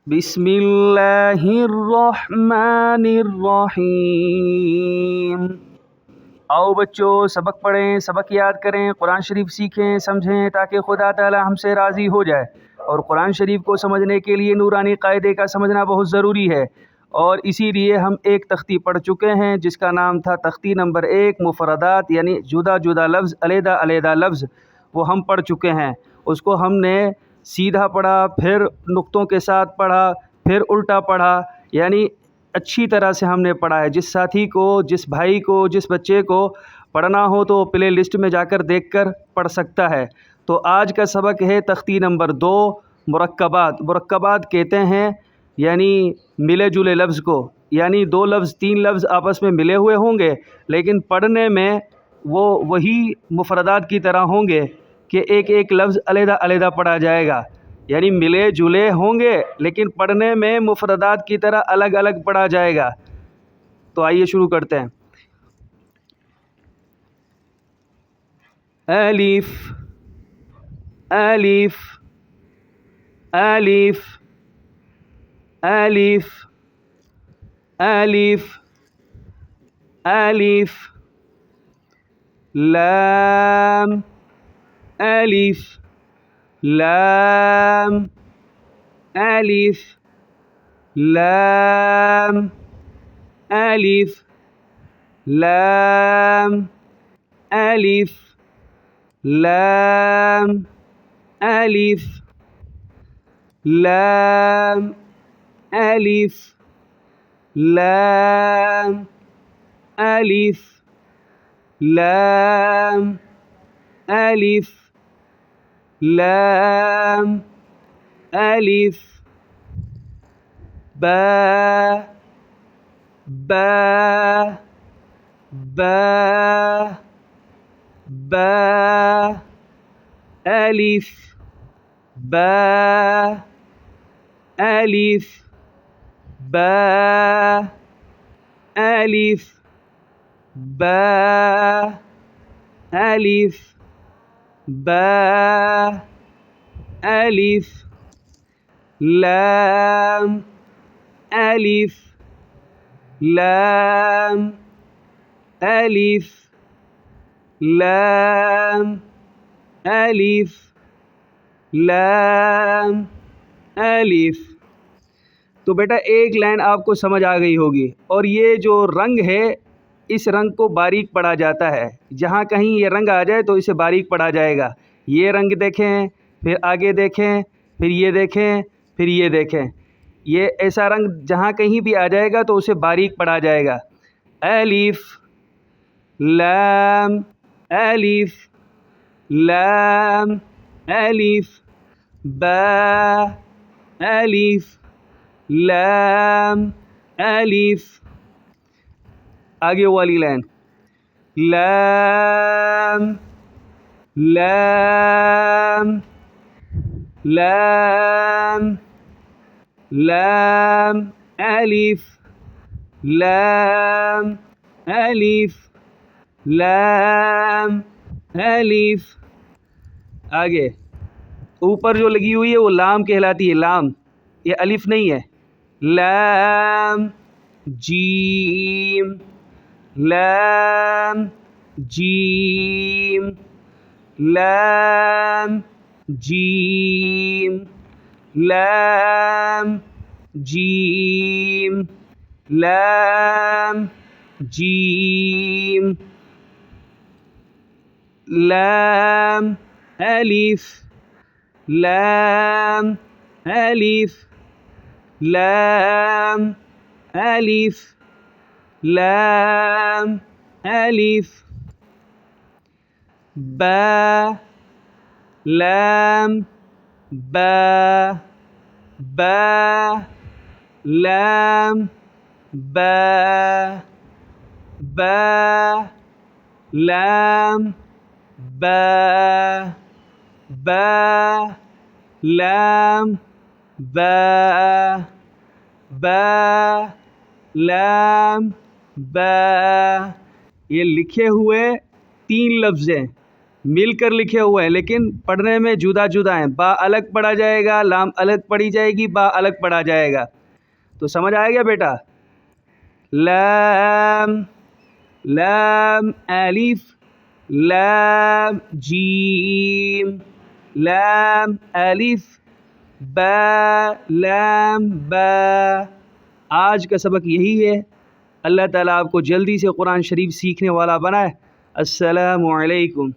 बिस्मिल्लाहिर्रहमानिर्रहीम। आओ बच्चों, सबक पढ़ें, सबक याद करें, कुरान शरीफ सीखें, समझें, ताकि खुदा ताला हमसे राज़ी हो जाए। और कुरान शरीफ को समझने के लिए नूरानी कायदे का समझना बहुत ज़रूरी है। और इसीलिए हम एक तख्ती पढ़ चुके हैं जिसका नाम था तख्ती नंबर 1 मुफरदात, यानी जुदा जुदा लफ्ज़, अलहदा अलहदा लफ्ज़। वो हम पढ़ चुके हैं। उसको हमने सीधा पढ़ा, फिर नुक्तों के साथ पढ़ा, फिर उल्टा पढ़ा, यानी अच्छी तरह से हमने पढ़ा है। जिस साथी को, जिस भाई को, जिस बच्चे को पढ़ना हो तो प्ले लिस्ट में जाकर देखकर पढ़ सकता है। तो आज का सबक है तख्ती नंबर 2 मुरक्कबात। मुरक्कबात कहते हैं यानी मिले जुले लफ्ज़ को, यानी 2 लफ्ज़ 3 लफ्ज़ आपस में मिले हुए होंगे लेकिन पढ़ने में वो वही मुफरदात की तरह होंगे कि एक एक लफ्ज़ अलहदा अलहदा पढ़ा जाएगा। यानी मिले जुले होंगे लेकिन पढ़ने में मुफरदात की तरह अलग अलग पढ़ा जाएगा। तो आइए शुरू करते हैं। अलिफ अलिफ अलिफ अलिफ अलिफ अलिफ लाम अलिफ लाम अलिफ लाम अलिफ लाम अलिफ लाम अलिफ लाम अलिफ लाम अलिफ लाम अलिफ लाम अलिफ बा बा बा बा अलिफ बा अलिफ बा अलिफ बा अलिफ बा अलिफ लाम अलिफ लाम अलिफ लाम अलिफ लाम अलिफ। तो बेटा एक लाइन आपको समझ आ गई होगी। और ये जो रंग है, इस रंग को बारीक पढ़ा जाता है। जहाँ कहीं ये रंग आ जाए तो इसे बारीक पढ़ा जाएगा। ये रंग देखें, फिर आगे देखें, फिर ये देखें, फिर ये देखें। ये ऐसा रंग जहाँ कहीं भी आ जाएगा तो उसे बारीक पढ़ा जाएगा। अलिफ लाम अलिफ लाम अलिफ बा अलिफ लाम अलिफ। आगे वाली लाइन लाम लाम लाम लाम अलिफ लाम अलिफ लाम अलिफ। आगे ऊपर जो लगी हुई है वो लाम कहलाती है, लाम, ये अलिफ नहीं है। लाम जीम लाम जीम लाम जीम लाम जीम लाम जीम लाम अलिफ लाम अलिफ लाम अलिफ लाम अलिफ बा लाम बा बा लाम बा बा लाम बा बा लाम बा बा लाम बा। ये लिखे हुए 3 लफ्ज़ हैं। मिलकर लिखे हुए हैं लेकिन पढ़ने में जुदा जुदा हैं। बा अलग पढ़ा जाएगा, लाम अलग पढ़ी जाएगी, बा अलग पढ़ा जाएगा। तो समझ आया गया बेटा? लाम, लाम अलिफ, लाम जीम, लाम अलिफ, बा, लाम बा। आज का सबक यही है। अल्लाह ताला आपको जल्दी से कुरान शरीफ सीखने वाला बनाए। अस्सलामु अलैकुम।